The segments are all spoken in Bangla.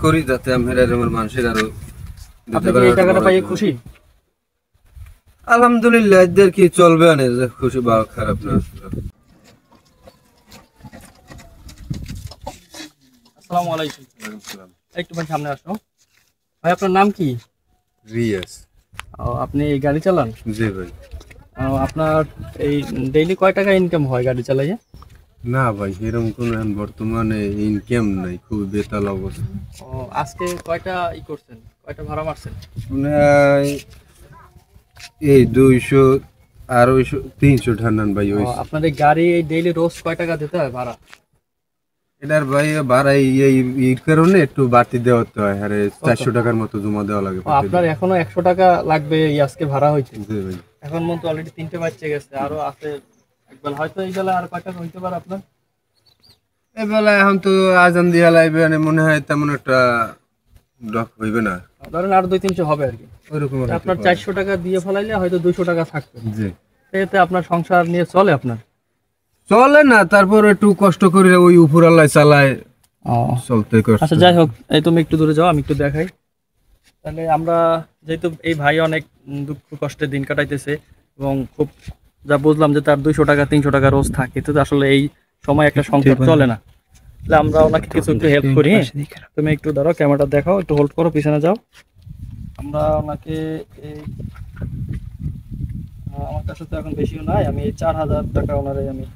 করি যাতে আমরা এরকম মানুষের আরো আপনি কি এই টাকাটা পাইয়ে খুশি? আলহামদুলিল্লাহ, এদের কি চলবে না, খুশি বা খারাপ না। আসসালামু আলাইকুম। একটু ভাই সামনে আসো। ভাই আপনার নাম কি? রিয়াজ। আপনি গাড়ি চালান? জি ভাই। আপনার এই ডেইলি কয় টাকা ইনকাম হয় গাড়ি চালাইয়ে? না ভাই, এরকম কোন বর্তমানে ইনকাম নাই, খুব বেতাল অবস্থা। আজকে কয়টা করছেন, কয়টা ভাড়া মারছেন? এই 200 আর 300 ঠান্ডান ভাই। আপনার এই গাড়ি এই ডেইলি রোজ কয় টাকা দিতে হয় ভাড়া? এটার ভাই ভাড়াই এই কারণে একটু বাড়তি দেওয়া হতে হয়, আরে 400 টাকার মতো জমা দেওয়া লাগে। আপনার এখনো 100 টাকা লাগবে আজকে ভাড়া হয়েছে? জি ভাই। এখন মতো অলরেডি 3টে বাজছে গেছে, আরো আছে একবার, হয়তো এই বেলা আর কয় টাকা হইতে পারে আপনার? এই বেলা এখন তো আজান দিয়া লাইবে, মনে হয় তেমন একটা ডক হইবে না, ধরেন আর 200-300 হবে আর কি। ওইরকম আপনার 400 টাকা দিয়ে ফেলাইলে হয়তো 200 টাকা থাকবে। জি। এতে আপনার সংসার নিয়ে চলে? আপনার চলে না, তারপর একটু কষ্ট করে ওই উপর আল্লাহ চালায় চলতে কষ্ট। আচ্ছা যাই হোক, এই তুমি একটু দূরে যাও, আমি একটু দেখাই। তাহলে আমরা যেহেতু এই ভাই অনেক দুঃখ কষ্টে দিন কাটাইতেছে এবং খুব যা বুঝলাম যে তার 200 টাকা 300 টাকা রোজ থাকে, তো আসলে এই সময় একটা সংসার চলে না। তাহলে আমরা ওনাকে কিছু একটু হেল্প করি। তুমি একটু দাঁড়াও, ক্যামেরাটা দেখাও, একটু হোল্ড করো, পিছনে যাও। আমরা ওনাকে এই আমার কাছে তো এখন বেশিও নাই, আমি এই 4000 টাকা ওনারে আমি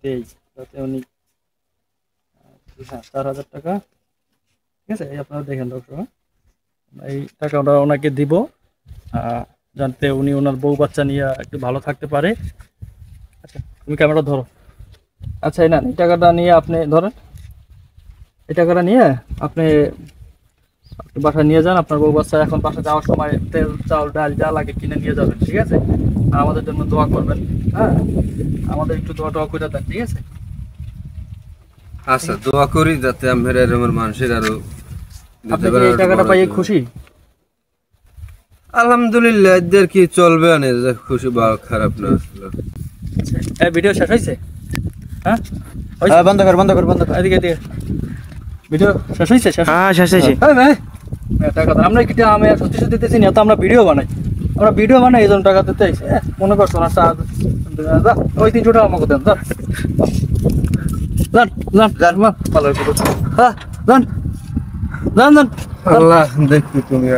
দেই, যাতে উনি 4000 টাকা, ঠিক আছে? এই আপনারা দেখেন দর্শক, এই টাকাটা ওনাকে দিব যাতে উনি ওনার বউ বাচ্চা নিয়ে একটু ভালো থাকতে পারে। আচ্ছা তুমি ক্যামেরা ধরো। আচ্ছা এই না, এই টাকাটা নিয়ে আপনি ধরেন, এই টাকাটা নিয়ে আপনি বাসায় নিয়ে যান। আপনার বউ বাচ্চা এখন বাসা যাওয়ার সময় তেল চাউল ডাল যা লাগে কিনে নিয়ে যাবেন, ঠিক আছে? আর আমাদের জন্য দোয়া করবেন, হ্যাঁ? আমাদের একটু দোয়া করে দেন, ঠিক আছে? আচ্ছা, দোয়া করি যাতে আমরা এরকম মানুষের আরো। আপনি কি এই টাকাটা পাইয়ে খুশি? আলহামদুলিল্লাহ, এদের কি চলবে না, খুশি বা খারাপ না। এই ভিডিও শেষ হয়েছে? হ্যাঁ বন্ধ কর বন্ধ কর বন্ধ কর। এদিকে এদিকে, ভিডিও শেষ হয়েছে? হ্যাঁ শেষ হয়েছে। টাকা আমরা কি আমি সত্যি সত্যি দিতেছি না, তো আমরা ভিডিও বানাই, এই জন্য টাকা দিতে মনে করছো না? ওই 300 টাকা আমাকে দেন, ভালো। আল্লাহ দেখবি তুমি।